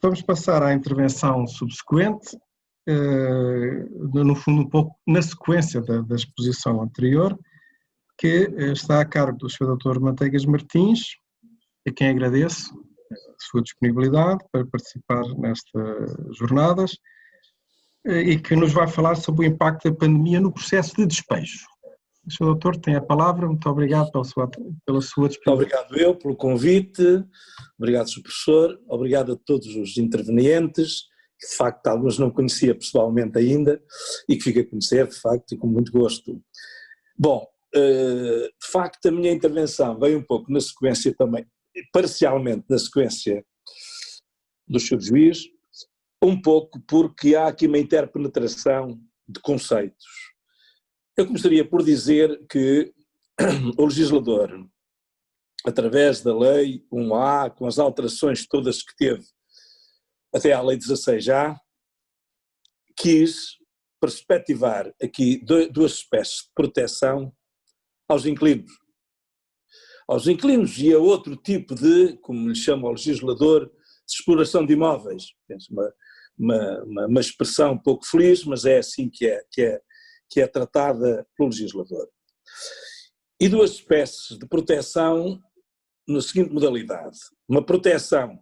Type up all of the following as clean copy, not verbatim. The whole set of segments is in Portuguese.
Vamos passar à intervenção subsequente, no fundo um pouco na sequência da exposição anterior, que está a cargo do Sr. Dr. Manteigas Martins, a quem agradeço a sua disponibilidade para participar nestas jornadas e que nos vai falar sobre o impacto da pandemia no processo de despejo. O Sr. Doutor tem a palavra, muito obrigado pela sua disponibilidade. Obrigado eu pelo convite, obrigado Sr. Professor, obrigado a todos os intervenientes, que de facto alguns não conhecia pessoalmente ainda e que fico a conhecer de facto e com muito gosto. Bom, de facto a minha intervenção veio um pouco na sequência também, parcialmente na sequência do Sr. Juiz, um pouco porque há aqui uma interpenetração de conceitos. Eu começaria por dizer que o legislador, através da Lei 1A, com as alterações todas que teve até à Lei 16A, quis perspectivar aqui duas espécies de proteção aos inquilinos. Aos inquilinos e a outro tipo de, como lhe chama o legislador, de exploração de imóveis. Uma expressão um pouco feliz, mas é assim que é tratada pelo legislador. E duas espécies de proteção na seguinte modalidade. Uma proteção,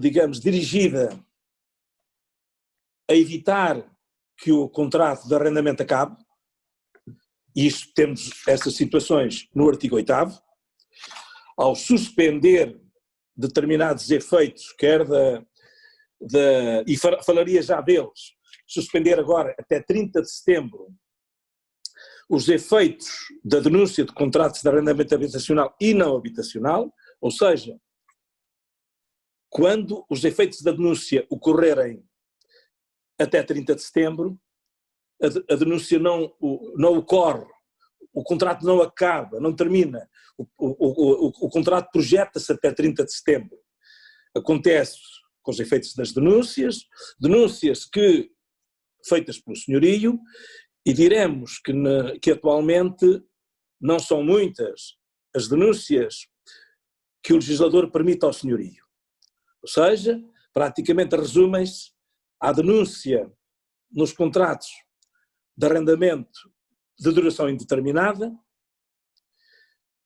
digamos, dirigida a evitar que o contrato de arrendamento acabe, e isto temos essas situações no artigo 8º, ao suspender determinados efeitos, quer e falaria já deles, suspender agora até 30 de setembro os efeitos da denúncia de contratos de arrendamento habitacional e não habitacional, ou seja, quando os efeitos da denúncia ocorrerem até 30 de setembro, a denúncia não ocorre, o contrato não acaba, não termina, o contrato projeta-se até 30 de setembro. Acontece com os efeitos das denúncias que, feitas pelo senhorio, e diremos que atualmente não são muitas as denúncias que o legislador permite ao senhorio. Ou seja, praticamente resumem-se à denúncia nos contratos de arrendamento de duração indeterminada,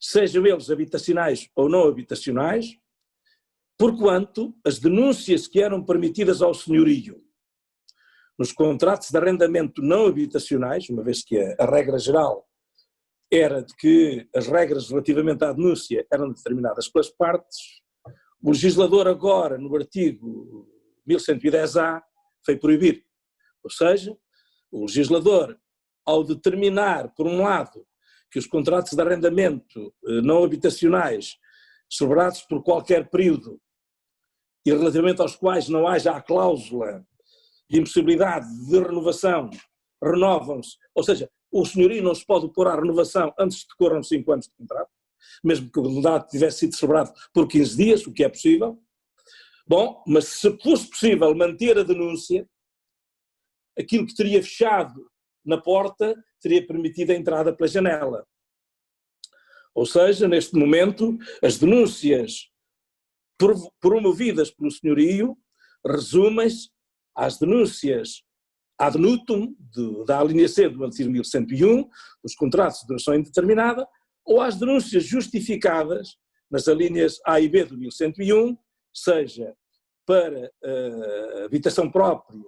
sejam eles habitacionais ou não habitacionais, porquanto as denúncias que eram permitidas ao senhorio nos contratos de arrendamento não habitacionais, uma vez que a regra geral era de que as regras relativamente à denúncia eram determinadas pelas partes, o legislador agora, no artigo 1110-A, foi proibir. Ou seja, o legislador, ao determinar, por um lado, que os contratos de arrendamento não habitacionais, celebrados por qualquer período, e relativamente aos quais não haja a cláusula de impossibilidade de renovação, renovam-se, ou seja, o senhorio não se pode opor à renovação antes de decorram 5 anos de contrato, mesmo que o contrato tivesse sido celebrado por 15 dias, o que é possível. Bom, mas se fosse possível manter a denúncia, aquilo que teria fechado na porta teria permitido a entrada pela janela. Ou seja, neste momento, as denúncias promovidas pelo senhorio resumem-se às denúncias ad nutum, da alínea C do artigo 1101, dos contratos de duração indeterminada, ou às denúncias justificadas nas alíneas A e B do 1101, seja para habitação própria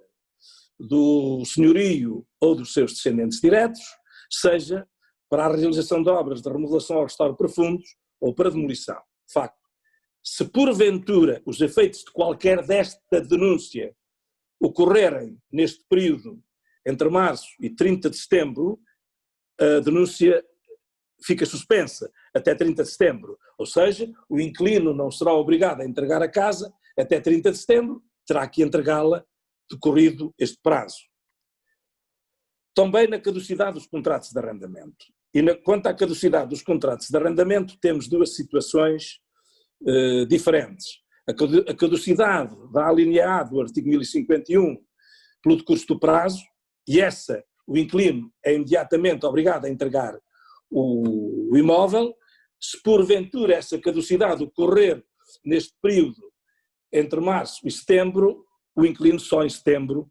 do senhorio ou dos seus descendentes diretos, seja para a realização de obras de remodelação ou restauro profundos ou para demolição. De facto, se porventura os efeitos de qualquer desta denúncia ocorrerem neste período entre março e 30 de setembro, a denúncia fica suspensa até 30 de setembro, ou seja, o inquilino não será obrigado a entregar a casa até 30 de setembro, terá que entregá-la decorrido este prazo. Também na caducidade dos contratos de arrendamento. E quanto à caducidade dos contratos de arrendamento, temos duas situações diferentes. A caducidade da alínea A do artigo 1051 pelo decurso do prazo, e essa o inquilino é imediatamente obrigado a entregar o imóvel. Se porventura essa caducidade ocorrer neste período entre março e setembro, o inquilino só em setembro,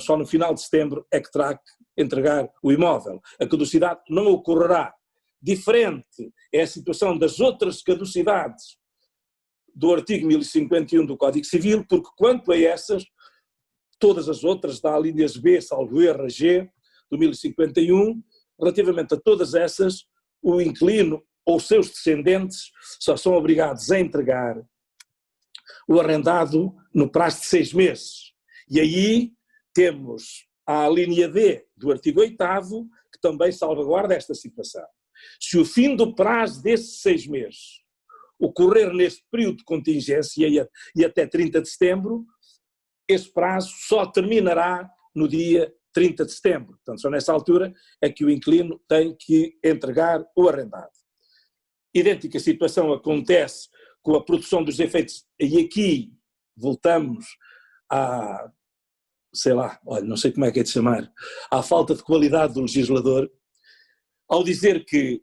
só no final de setembro é que terá que entregar o imóvel. A caducidade não ocorrerá. Diferente é a situação das outras caducidades do artigo 1051 do Código Civil, porque quanto a essas, todas as outras, da alíneas B, salvo erro, G, do 1051, relativamente a todas essas, o inquilino ou seus descendentes só são obrigados a entregar o arrendado no prazo de 6 meses. E aí temos a linha D do artigo 8º, que também salvaguarda esta situação. Se o fim do prazo desses 6 meses ocorrer neste período de contingência e até 30 de setembro, esse prazo só terminará no dia 30 de setembro. Portanto, só nessa altura é que o inquilino tem que entregar o arrendado. Idêntica situação acontece com a produção dos efeitos, e aqui voltamos à, sei lá, olha, não sei como é que é de chamar, à falta de qualidade do legislador, ao dizer que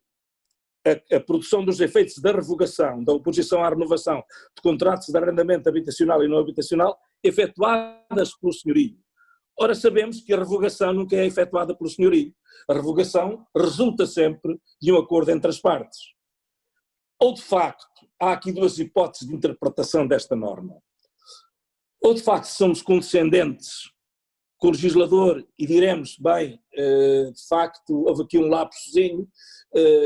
a produção dos efeitos da revogação, da oposição à renovação de contratos de arrendamento habitacional e não habitacional, efetuadas pelo senhorio. Ora, sabemos que a revogação nunca é efetuada pelo senhorio. A revogação resulta sempre de um acordo entre as partes. Ou, de facto, há aqui duas hipóteses de interpretação desta norma. Ou, de facto, somos condescendentes com o legislador e diremos, bem, de facto, houve aqui um lapsozinho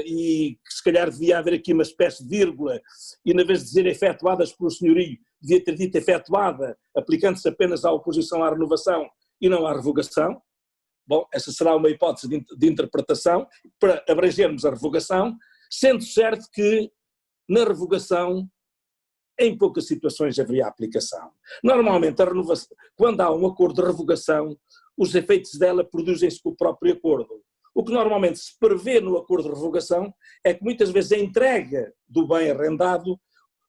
e que se calhar devia haver aqui uma espécie de vírgula e, na vez de dizer efetuadas pelo senhorio, devia ter dito efetuada, aplicando-se apenas à oposição à renovação e não à revogação. Bom, essa será uma hipótese de interpretação para abrangermos a revogação, sendo certo que na revogação em poucas situações haveria aplicação. Normalmente, a renovação, quando há um acordo de revogação, os efeitos dela produzem-se com o próprio acordo. O que normalmente se prevê no acordo de revogação é que muitas vezes a entrega do bem arrendado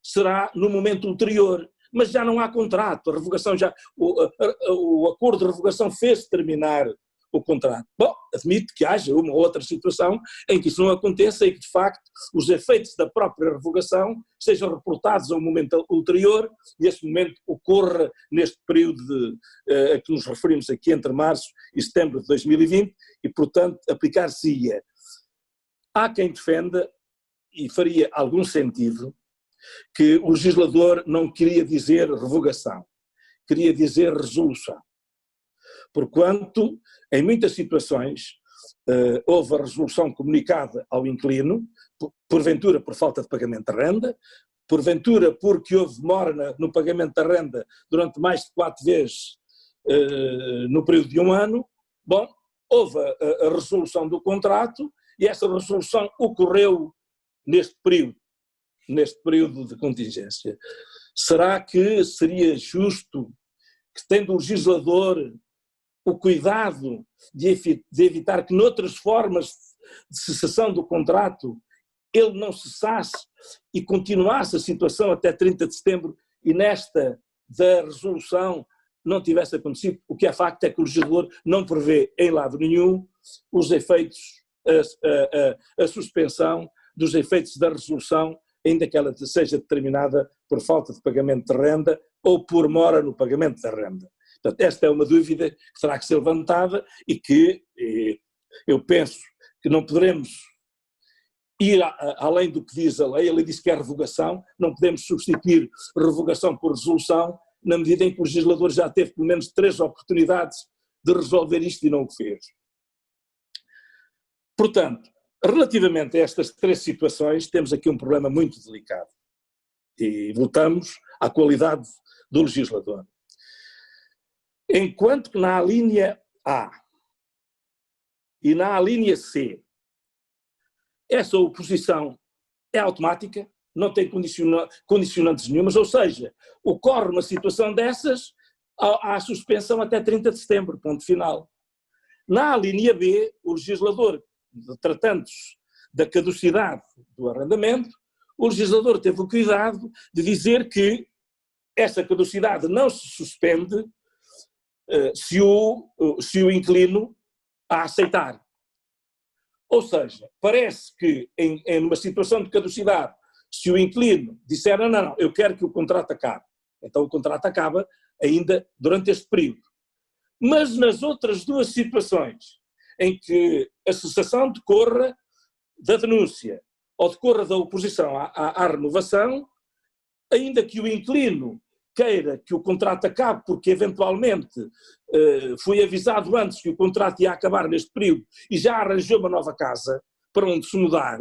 será no momento ulterior, mas já não há contrato, a revogação o acordo de revogação fez terminar o contrato. Bom, admito que haja uma ou outra situação em que isso não aconteça e que, de facto, os efeitos da própria revogação sejam reportados a um momento ulterior e esse momento ocorra neste período a que nos referimos aqui entre março e setembro de 2020 e, portanto, aplicar-se-ia. Há quem defenda, e faria algum sentido, que o legislador não queria dizer revogação, queria dizer resolução. Porquanto, em muitas situações, houve a resolução comunicada ao inquilino, porventura por falta de pagamento de renda, porventura porque houve demora no pagamento da renda durante mais de 4 vezes no período de 1 ano. Bom, houve a resolução do contrato e essa resolução ocorreu neste período de contingência. Será que seria justo que, tendo o legislador o cuidado de evitar que noutras formas de cessação do contrato ele não cessasse e continuasse a situação até 30 de setembro e nesta da resolução não tivesse acontecido? O que é facto é que o legislador não prevê em lado nenhum os efeitos, a suspensão dos efeitos da resolução, ainda que ela seja determinada por falta de pagamento de renda ou por mora no pagamento da renda. Portanto, esta é uma dúvida que terá que ser levantada e que eu penso que não poderemos ir além do que diz a lei. A lei diz que é revogação, não podemos substituir revogação por resolução, na medida em que o legislador já teve pelo menos 3 oportunidades de resolver isto e não o fez. Portanto, relativamente a estas 3 situações, temos aqui um problema muito delicado e voltamos à qualidade do legislador. Enquanto que na linha A e na linha C, essa oposição é automática, não tem condicionantes nenhumas, ou seja, ocorre uma situação dessas, há suspensão até 30 de setembro, ponto final. Na linha B, o legislador, tratando-se da caducidade do arrendamento, o legislador teve o cuidado de dizer que essa caducidade não se suspende se o inquilino a aceitar. Ou seja, parece que em uma situação de caducidade, se o inquilino disser não, eu quero que o contrato acabe, Então o contrato acaba ainda durante este período. Mas nas outras duas situações, em que a cessação decorra da denúncia ou decorra da oposição à renovação, ainda que o inquilino queira que o contrato acabe porque eventualmente foi avisado antes que o contrato ia acabar neste período e já arranjou uma nova casa para onde se mudar,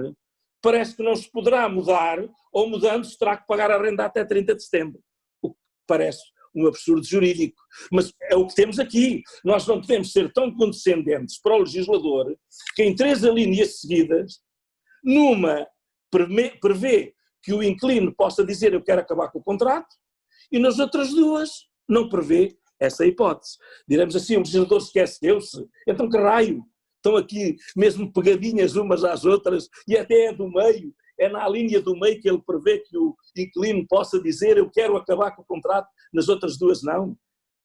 parece que não se poderá mudar, ou mudando-se terá que pagar a renda até 30 de setembro, o que parece um absurdo jurídico. Mas é o que temos aqui. Nós não podemos ser tão condescendentes para o legislador que em 3 alíneas seguidas, numa prevê que o inquilino possa dizer eu quero acabar com o contrato, e nas outras duas não prevê essa hipótese. Diremos assim, o legislador esqueceu-se, então que raio, estão aqui mesmo pegadinhas umas às outras, e até é do meio, é na linha do meio que ele prevê que o inquilino possa dizer eu quero acabar com o contrato, nas outras duas não.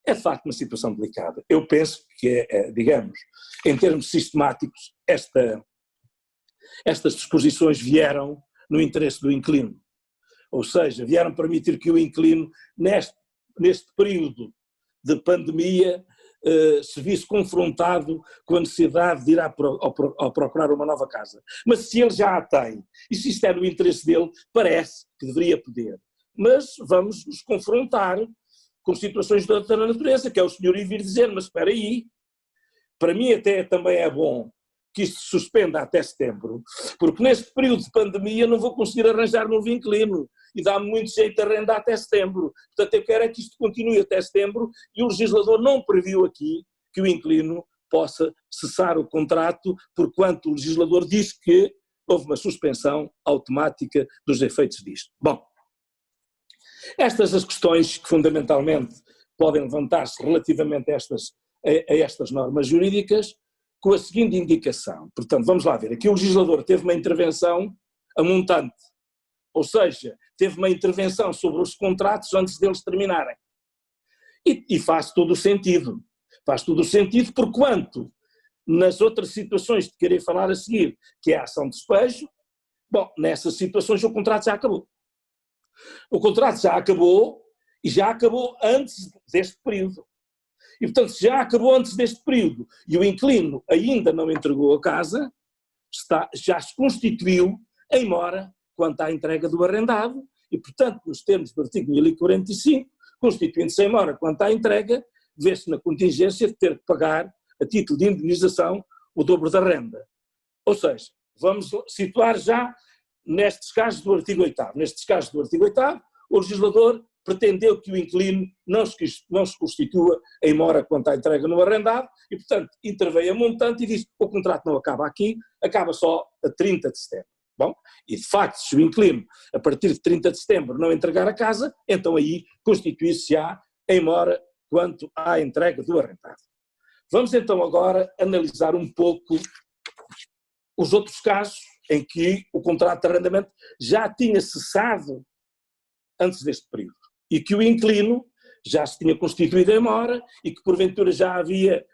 É de facto uma situação delicada. Eu penso que, digamos, em termos sistemáticos, estas disposições vieram no interesse do inquilino. Ou seja, vieram permitir que o inquilino, neste período de pandemia, se visse confrontado com a necessidade de ir ao procurar uma nova casa. Mas se ele já a tem, e se isto é no interesse dele, parece que deveria poder. Mas vamos nos confrontar com situações de outra natureza, que é o senhor ir vir dizer, mas espera aí, para mim até também é bom que isto se suspenda até setembro, porque neste período de pandemia não vou conseguir arranjar novo inquilino e dá-me muito jeito de arrendar até setembro. Portanto, eu quero é que isto continue até setembro e o legislador não previu aqui que o inquilino possa cessar o contrato, porquanto o legislador diz que houve uma suspensão automática dos efeitos disto. Bom, estas as questões que fundamentalmente podem levantar-se relativamente a estas normas jurídicas, com a seguinte indicação. Portanto, vamos lá ver, aqui o legislador teve uma intervenção a montante, ou seja, teve uma intervenção sobre os contratos antes deles terminarem. E faz todo o sentido. Faz todo o sentido porquanto, nas outras situações de querer falar a seguir, que é a ação de despejo, bom, nessas situações o contrato já acabou. O contrato já acabou e já acabou antes deste período. E, portanto, se já acabou antes deste período e o inquilino ainda não entregou a casa, já se constituiu em mora quanto à entrega do arrendado e, portanto, nos termos do artigo 1045, constituindo-se em mora quanto à entrega, vê-se na contingência de ter que pagar, a título de indemnização, o dobro da renda. Ou seja, vamos situar já nestes casos do artigo 8º. Nestes casos do artigo 8º, o legislador pretendeu que o inquilino não se constitua em mora quanto à entrega no arrendado e, portanto, interveio a montante e disse o contrato não acaba aqui, acaba só a 30 de setembro. Bom, e de facto, se o inquilino, a partir de 30 de setembro, não entregar a casa, então aí constituir-se-á em mora quanto à entrega do arrendado. Vamos então agora analisar um pouco os outros casos em que o contrato de arrendamento já tinha cessado antes deste período e que o inquilino já se tinha constituído em mora e que porventura já havia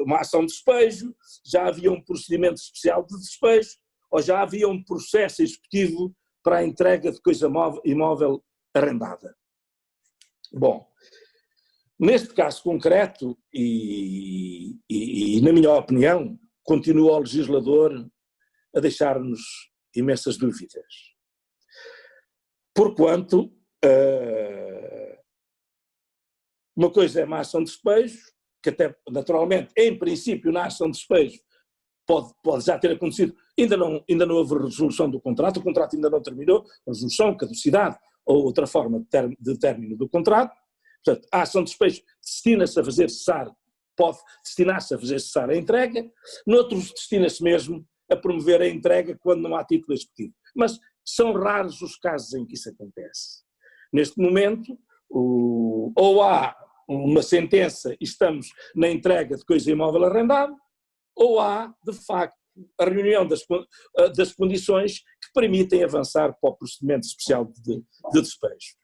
uma ação de despejo, já havia um procedimento especial de despejo ou já havia um processo executivo para a entrega de coisa imóvel arrendada. Bom, neste caso concreto e na minha opinião, continua o legislador a deixar-nos imensas dúvidas. Porquanto uma coisa é uma ação de despejo, que até naturalmente, em princípio, na ação de despejo pode já ter acontecido, ainda não houve resolução do contrato, o contrato ainda não terminou, resolução, caducidade ou outra forma de término do contrato. Portanto, a ação de despejo destina-se a fazer cessar, pode destinar-se a fazer cessar a entrega, noutros destina-se mesmo a promover a entrega quando não há título executivo. Mas são raros os casos em que isso acontece. Neste momento, ou há uma sentença e estamos na entrega de coisa imóvel arrendado, ou há, de facto, a reunião das condições que permitem avançar para o procedimento especial de despejo.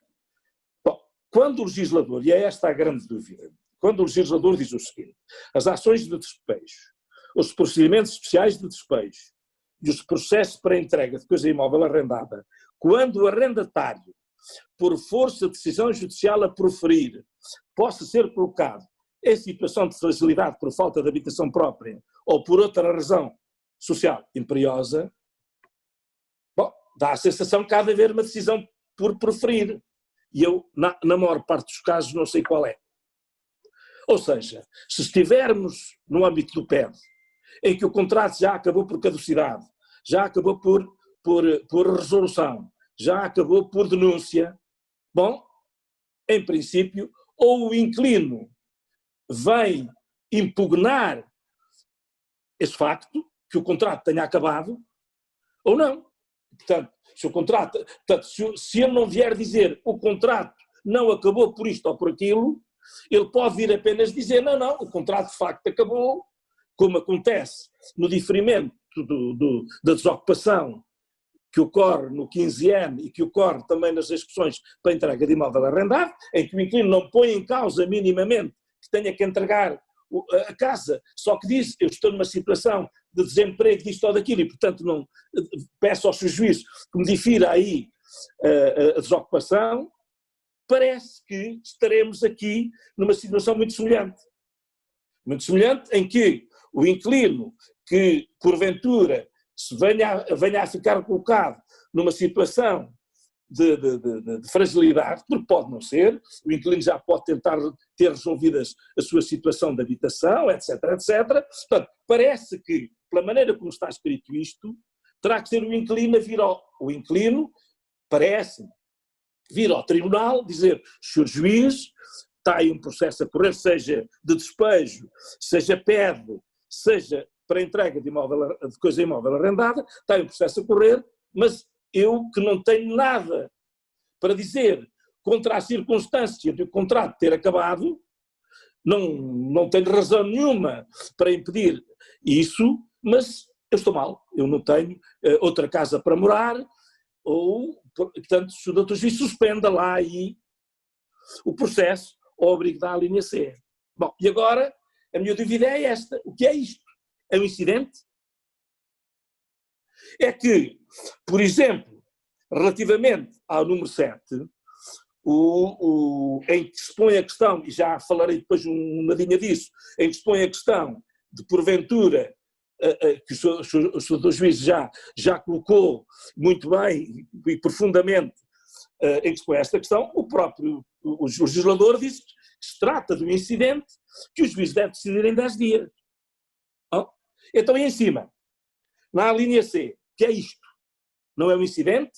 Bom, quando o legislador, e é esta a grande dúvida, quando o legislador diz o seguinte, as ações de despejo, os procedimentos especiais de despejo e os processos para entrega de coisa imóvel arrendada, quando o arrendatário por força de decisão judicial a proferir, possa ser colocado em situação de fragilidade por falta de habitação própria ou por outra razão social imperiosa, bom, dá a sensação que há de haver uma decisão por proferir. E eu, na maior parte dos casos, não sei qual é. Ou seja, se estivermos no âmbito do PED, em que o contrato já acabou por caducidade, já acabou por resolução, já acabou por denúncia, bom, em princípio, ou o inquilino vem impugnar esse facto, que o contrato tenha acabado, ou não. Portanto, se ele não vier dizer o contrato não acabou por isto ou por aquilo, ele pode vir apenas dizer não, o contrato de facto acabou, como acontece no diferimento da desocupação que ocorre no 15N e que ocorre também nas execuções para entrega de imóvel arrendado, em que o inquilino não põe em causa minimamente que tenha que entregar a casa, só que diz, eu estou numa situação de desemprego disto ou daquilo e portanto não peço ao seu juiz que me difira aí a desocupação, parece que estaremos aqui numa situação muito semelhante em que o inquilino que porventura se venha a ficar colocado numa situação de fragilidade, porque pode não ser, o inquilino já pode tentar ter resolvidas a sua situação de habitação, etc, etc. Portanto, parece que, pela maneira como está escrito isto, terá que ser o inquilino a vir o inquilino, parece-me, vir ao tribunal, dizer, senhor juiz, está aí um processo a correr, seja de despejo, seja PED, seja para entrega de coisa imóvel arrendada, está aí um processo a correr, mas eu que não tenho nada para dizer contra a circunstância de o contrato ter acabado, não tenho razão nenhuma para impedir isso, mas eu estou mal, eu não tenho outra casa para morar, ou, portanto, se o doutor juiz suspenda lá aí o processo ou obrigue à linha C. Bom, e agora a minha dúvida é esta, o que é isto? É um incidente? É que, por exemplo, relativamente ao número 7, em que se põe a questão, e já falarei depois uma linha disso, em que se põe a questão de porventura, que o Sr. Juiz já colocou muito bem e profundamente em que se põe esta questão, o legislador diz que se trata de um incidente que o juiz deve decidir em 10 dias. Então, aí em cima, na linha C, que é isto? Não é um incidente?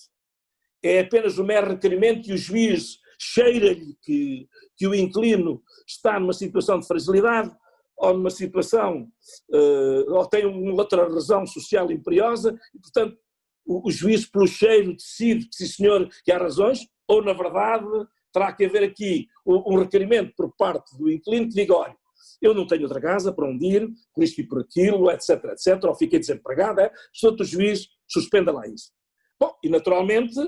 É apenas um mero requerimento e o juiz cheira-lhe que o inquilino está numa situação de fragilidade ou numa situação, ou tem uma outra razão social imperiosa e, portanto, o juiz pelo cheiro decide que sim senhor, que há razões, ou na verdade terá que haver aqui um requerimento por parte do inquilino que diga, olha, eu não tenho outra casa para onde ir, por isto e por aquilo, etc, etc, ou fiquei desempregado, portanto o juiz suspenda lá isso. Bom, e naturalmente,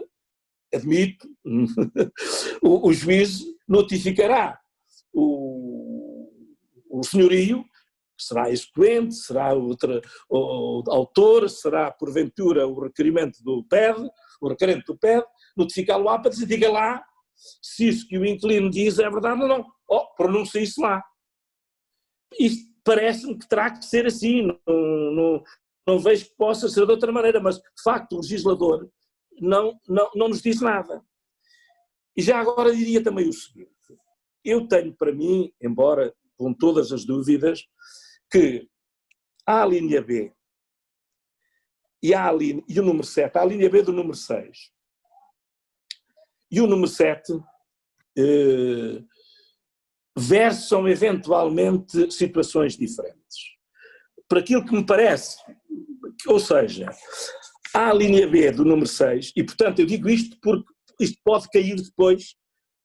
admito, o juiz notificará o senhorio, que será exequente, será o autor, será porventura o requerimento do PED, o requerente do PED, notificá-lo-á para dizer, diga lá se isso que o inquilino diz é verdade ou não. Pronuncie isso lá. Isto parece-me que terá que ser assim, não vejo que possa ser de outra maneira, mas de facto o legislador não nos diz nada. E já agora diria também o seguinte, eu tenho para mim, embora com todas as dúvidas, que há a linha B e o número 7, há a linha B do número 6 e o número 7 versam eventualmente situações diferentes. Por aquilo que me parece, ou seja, há a linha B do número 6 e portanto eu digo isto porque isto pode cair depois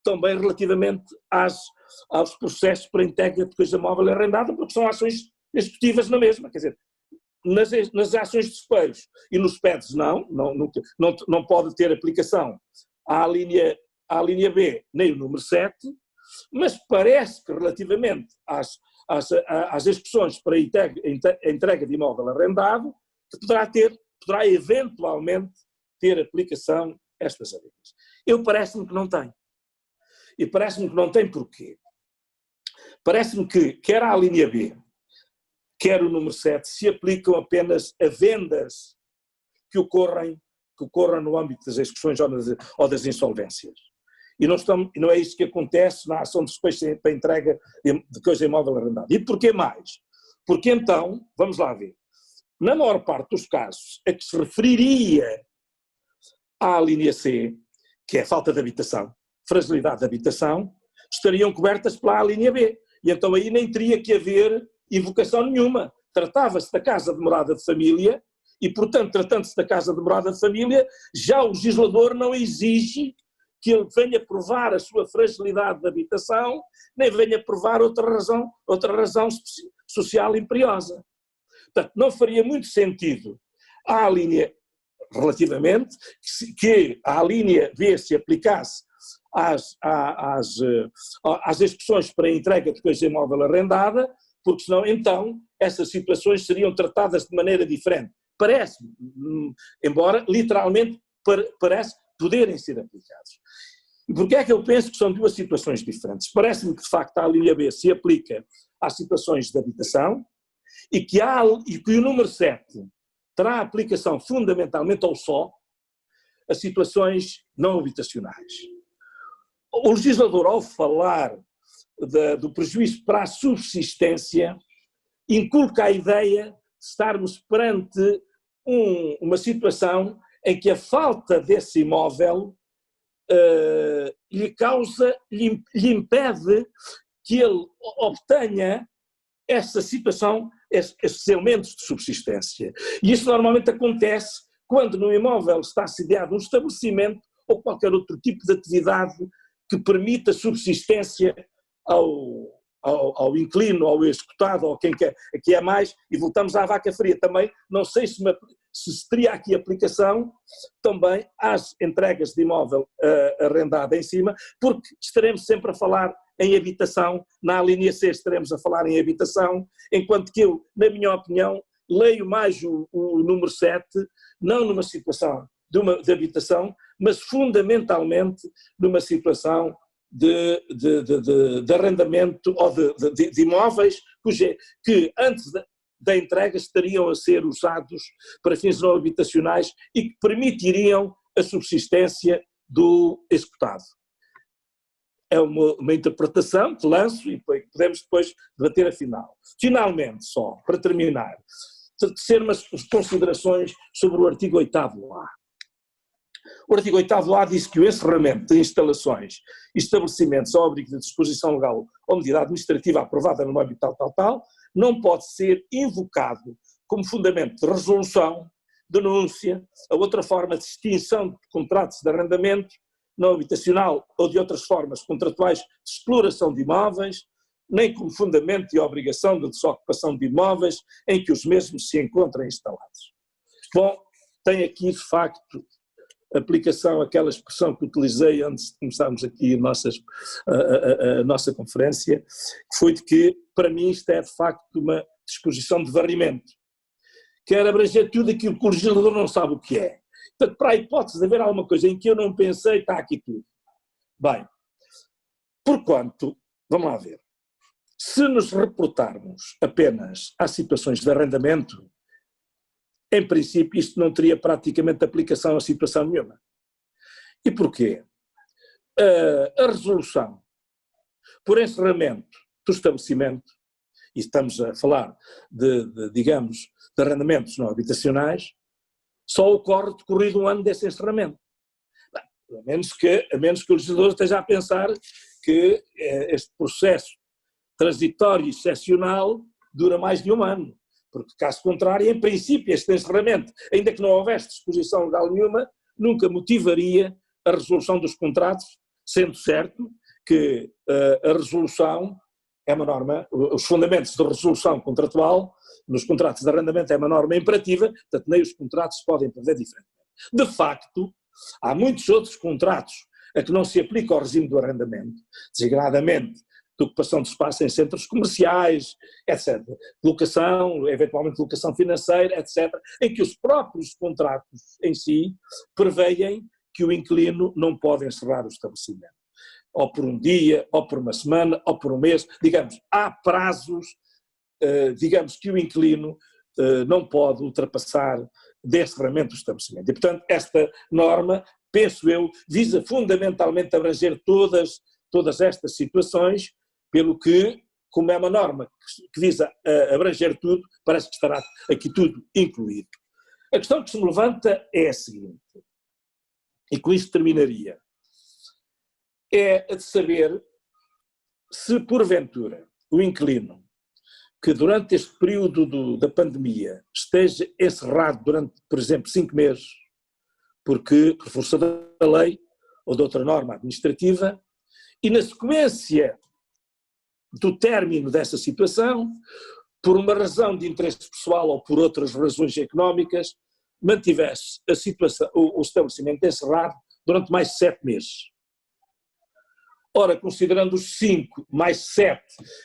também relativamente aos processos para entrega de coisa móvel arrendada, porque são ações executivas na mesma, quer dizer, nas ações de despejo e nos PEDs não pode ter aplicação à linha B nem o número 7, mas parece que relativamente às execuções para a entrega de imóvel arrendado, que poderá eventualmente ter aplicação estas áreas. Eu parece-me que não tem. E parece-me que não tem porquê. Parece-me que quer a linha B, quer o número 7, se aplicam apenas a vendas que ocorram no âmbito das execuções ou das insolvências. E não é isso que acontece na ação de despejo para entrega de coisa imóvel arrendada. E porquê mais? Porque então, vamos lá ver, na maior parte dos casos a que se referiria à linha C, que é a falta de habitação, fragilidade de habitação, estariam cobertas pela linha B. E então aí nem teria que haver invocação nenhuma. Tratava-se da casa de morada de família e, portanto, tratando-se da casa de morada de família, já o legislador não exige que ele venha provar a sua fragilidade de habitação, nem venha provar outra razão social imperiosa. Portanto, não faria muito sentido à linha, relativamente, que a linha B se aplicasse às execuções para a entrega de coisa imóvel arrendada, porque senão, então, essas situações seriam tratadas de maneira diferente. Parece-me, embora literalmente parece poderem ser aplicados. E porquê é que eu penso que são duas situações diferentes? Parece-me que, de facto, a linha B se aplica às situações de habitação e que o número 7 terá aplicação fundamentalmente ou só a situações não habitacionais. O legislador, ao falar do prejuízo para a subsistência, inculca a ideia de estarmos perante uma situação em que a falta desse imóvel lhe impede que ele obtenha essa situação, esses elementos de subsistência. E isso normalmente acontece quando no imóvel está sediado um estabelecimento ou qualquer outro tipo de atividade que permita subsistência ao inquilino, ao executado, ou quem quer, aqui é mais, e voltamos à vaca fria também, não sei se teria aqui aplicação também às entregas de imóvel arrendado em cima, porque estaremos sempre a falar em habitação, na linha C estaremos a falar em habitação, enquanto que eu, na minha opinião, leio mais o número 7, não numa situação de habitação, mas fundamentalmente numa situação de arrendamento ou de imóveis que antes da entrega estariam a ser usados para fins não habitacionais e que permitiriam a subsistência do executado. É uma interpretação que lanço e podemos depois debater afinal. Finalmente, só para terminar, tecer umas considerações sobre o artigo 8º-A. O artigo 8º-A diz que o encerramento de instalações e estabelecimentos ao abrigo de disposição legal ou medida administrativa aprovada no âmbito tal, não pode ser invocado como fundamento de resolução, denúncia, a outra forma de extinção de contratos de arrendamento não habitacional ou de outras formas contratuais de exploração de imóveis, nem como fundamento de obrigação de desocupação de imóveis em que os mesmos se encontrem instalados. Bom, tem aqui de facto aplicação àquela expressão que utilizei antes de começarmos aqui a nossa conferência, que foi de que, para mim, isto é de facto uma disposição de varrimento. Quer abranger tudo aquilo que o legislador não sabe o que é. Portanto, para a hipótese de haver alguma coisa em que eu não pensei, está aqui tudo. Bem, porquanto, vamos lá ver, se nos reportarmos apenas às situações de arrendamento, em princípio isto não teria praticamente aplicação a situação nenhuma. E porquê? A resolução por encerramento do estabelecimento, e estamos a falar digamos, de arrendamentos não habitacionais, só ocorre decorrido um ano desse encerramento. Bem, a menos que o legislador esteja a pensar que este processo transitório e excepcional dura mais de um ano, porque caso contrário, em princípio, este encerramento, ainda que não houvesse disposição legal nenhuma, nunca motivaria a resolução dos contratos, sendo certo que a resolução é uma norma, os fundamentos de resolução contratual nos contratos de arrendamento é uma norma imperativa, portanto nem os contratos se podem prever diferentemente. De facto, há muitos outros contratos a que não se aplica o regime do arrendamento, designadamente de ocupação de espaço em centros comerciais, etc. Locação, eventualmente locação financeira, etc. Em que os próprios contratos em si preveem que o inquilino não pode encerrar o estabelecimento. Ou por um dia, ou por uma semana, ou por um mês. Digamos, há prazos, digamos, que o inquilino não pode ultrapassar de encerramento do estabelecimento. E, portanto, esta norma, penso eu, visa fundamentalmente abranger todas estas situações, pelo que, como é uma norma que visa abranger tudo, parece que estará aqui tudo incluído. A questão que se me levanta é a seguinte, e com isto terminaria, é a de saber se, porventura, o inquilino que durante este período da pandemia esteja encerrado durante, por exemplo, 5 meses, por força da lei ou de outra norma administrativa, e na sequência do término dessa situação, por uma razão de interesse pessoal ou por outras razões económicas, mantivesse a situação, o estabelecimento encerrado durante mais 7 meses. Ora, considerando os 5 mais 7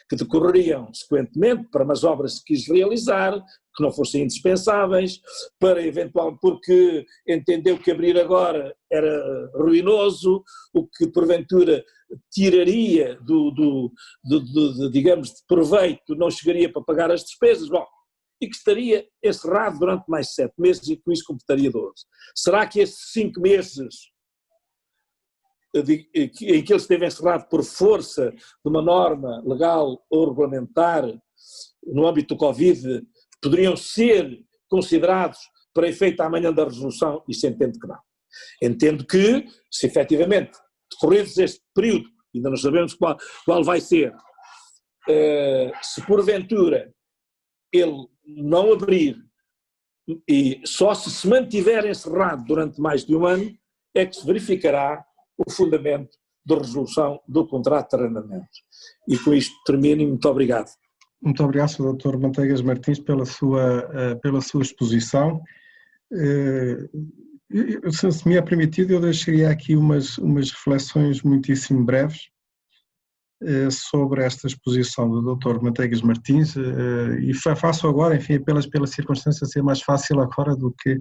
que decorreriam sequentemente para umas obras que quis realizar, que não fossem indispensáveis, para eventual, porque entendeu que abrir agora era ruinoso, o que porventura tiraria digamos, de proveito, não chegaria para pagar as despesas, bom, e que estaria encerrado durante mais 7 meses e com isso completaria 12. Será que esses 5 meses em que ele esteve encerrado por força de uma norma legal ou regulamentar no âmbito do Covid poderiam ser considerados para efeito amanhã da resolução? Isso entendo que não. Entendo que, se efetivamente decorridos este período, ainda não sabemos qual vai ser, se porventura ele não abrir e só se mantiver encerrado durante mais de um ano, é que se verificará o fundamento da resolução do contrato de arrendamento. E com isto termino e muito obrigado. Muito obrigado, Sr. Dr. Manteigas Martins, pela sua exposição. Se me é permitido, eu deixaria aqui umas reflexões muitíssimo breves sobre esta exposição do Dr. Manteigas Martins, e faço agora, enfim, pelas circunstâncias, ser mais fácil agora do que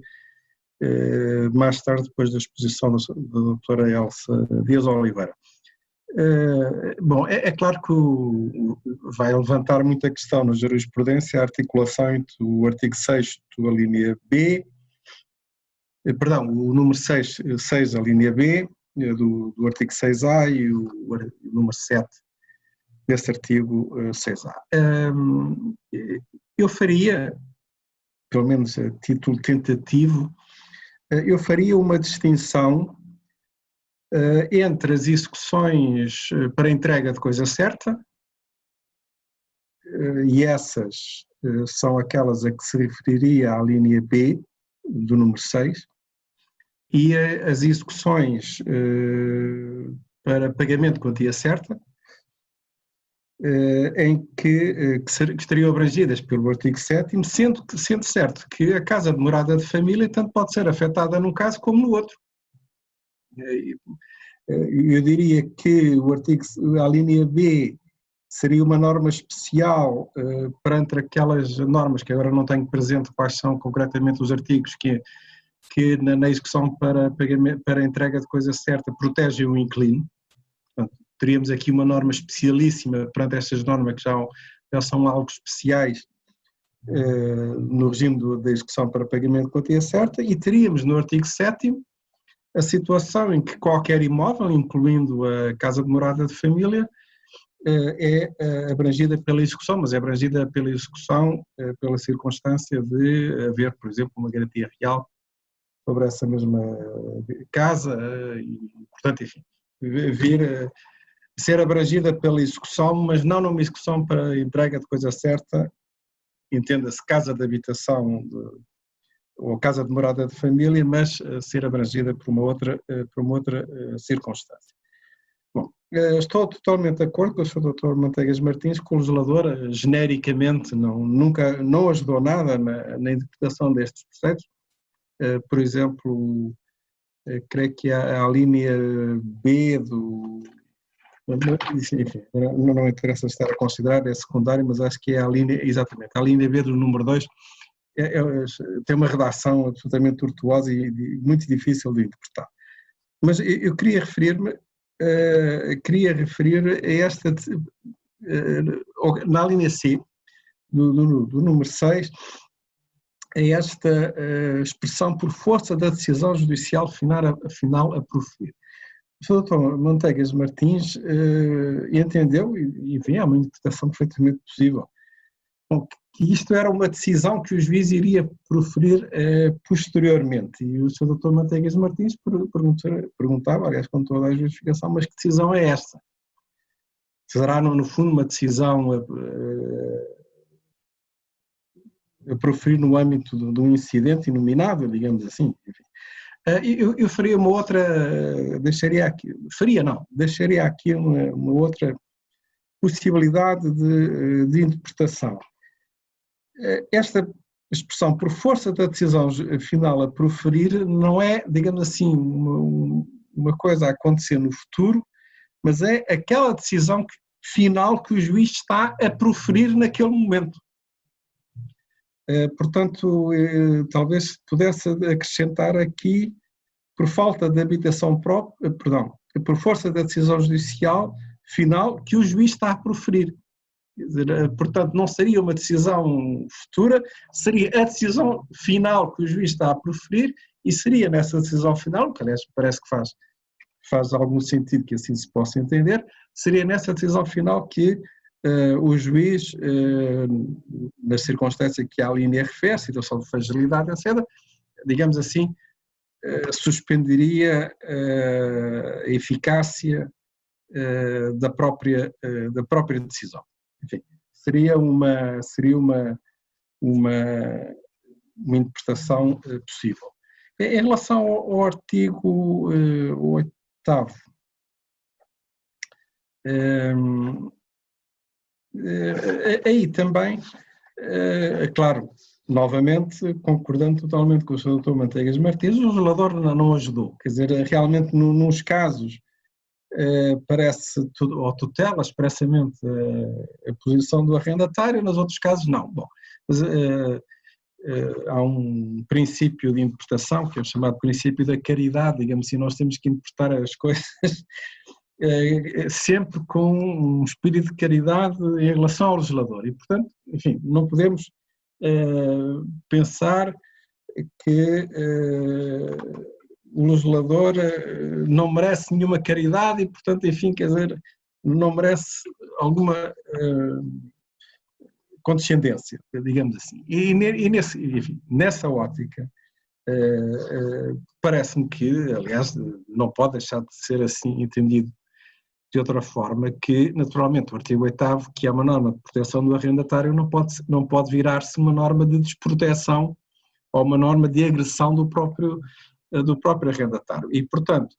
mais tarde, depois da exposição da doutora Elsa Dias Oliveira. Bom, é claro que vai levantar muita questão na jurisprudência a articulação entre o artigo 6º, a linha B, perdão, o número 6, a linha B, do artigo 6A e o número 7 desse artigo 6A. Eu faria, pelo menos a título tentativo, eu faria uma distinção entre as execuções para entrega de coisa certa, e essas são aquelas a que se referiria à linha B do número 6, e as execuções para pagamento de quantia certa, em que estariam abrangidas pelo artigo 7º, sendo certo que a casa de morada de família tanto pode ser afetada num caso como no outro. Eu diria que a linha B seria uma norma especial perante aquelas normas que agora não tenho presente quais são concretamente os artigos que na execução para pagamento, para entrega de coisa certa protegem o inquilino. Portanto, teríamos aqui uma norma especialíssima perante estas normas que já são algo especiais no regime da execução para pagamento de quantia certa, e teríamos no artigo 7º a situação em que qualquer imóvel, incluindo a casa de morada de família, é abrangida pela execução, mas é abrangida pela execução pela circunstância de haver, por exemplo, uma garantia real sobre essa mesma casa e, portanto, enfim, ser abrangida pela execução, mas não numa execução para entrega de coisa certa, entenda-se casa de habitação ou casa de morada de família, mas ser abrangida por uma outra circunstância. Bom, estou totalmente de acordo com o Sr. Dr. Manteigas Martins, que o legislador genericamente não ajudou nada na interpretação destes preceitos. Por exemplo, creio que a linha B enfim, não interessa estar a considerar, é secundário, mas acho que é a linha B do número 2, tem uma redação absolutamente tortuosa e muito difícil de interpretar. Mas eu queria referir-me, a esta, na linha C, do número 6, a esta expressão por força da decisão judicial final a proferir. O Dr. Manteigas Martins entendeu, e vê, é uma interpretação perfeitamente possível, que isto era uma decisão que o juiz iria proferir posteriormente. E o Sr. Dr. Manteigas Martins perguntava, aliás, com toda a justificação, mas que decisão é esta? Será, no fundo, uma decisão a proferir no âmbito de um incidente inominável, digamos assim? Enfim. Eu faria uma outra, deixaria aqui uma outra possibilidade de interpretação. Esta expressão por força da decisão final a proferir não é, digamos assim, uma coisa a acontecer no futuro, mas é aquela decisão final que o juiz está a proferir naquele momento. Portanto, talvez pudesse acrescentar aqui, por falta de habitação própria, por força da decisão judicial final que o juiz está a proferir. Quer dizer, portanto, não seria uma decisão futura, seria a decisão final que o juiz está a proferir, e seria nessa decisão final, que aliás parece que faz algum sentido que assim se possa entender, seria nessa decisão final que o juiz, nas circunstâncias que a linha refere, situação de fragilidade, etc., digamos assim, suspenderia a eficácia da própria decisão. Enfim, seria uma interpretação possível. Em relação ao artigo 8º, aí também, claro, novamente, concordando totalmente com o Sr. Dr. Manteigas Martins, o legislador não ajudou. Quer dizer, realmente, nos casos, parece ou tutela expressamente a posição do arrendatário, nos outros casos não. Bom, mas há um princípio de interpretação, que é o chamado princípio da caridade, digamos assim, nós temos que interpretar as coisas sempre com um espírito de caridade em relação ao legislador. E, portanto, enfim, não podemos pensar que o legislador não merece nenhuma caridade e, portanto, enfim, quer dizer, não merece alguma condescendência, digamos assim. E enfim, nessa ótica, parece-me que, aliás, não pode deixar de ser assim entendido de outra forma, que, naturalmente, o artigo 8º, que é uma norma de proteção do arrendatário, não pode virar-se uma norma de desproteção ou uma norma de agressão do próprio arrendatário. E, portanto,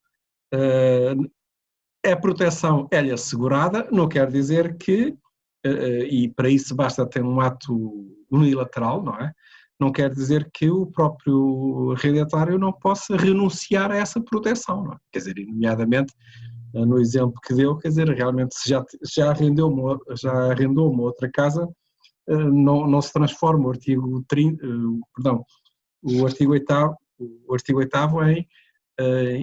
a proteção é-lhe assegurada, não quer dizer que, e para isso basta ter um ato unilateral, não é? Não quer dizer que o próprio arrendatário não possa renunciar a essa proteção, não é? Quer dizer, nomeadamente, no exemplo que deu, quer dizer, realmente se já arrendou uma outra casa, não se transforma o artigo 8º em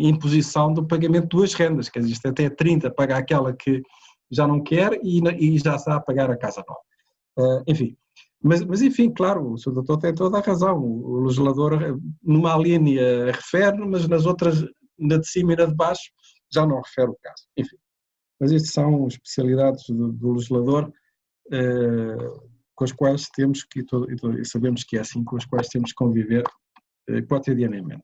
imposição do pagamento de duas rendas, quer dizer, isto até 30 paga aquela que já não quer e já está a pagar a casa nova. Enfim, mas enfim, claro, o Sr. Doutor tem toda a razão, o legislador numa linha refere, mas nas outras, na de cima e na de baixo, já não refere o caso. Enfim, mas estas são especialidades do legislador com as quais temos que, e sabemos que é assim, com as quais temos que conviver cotidianamente.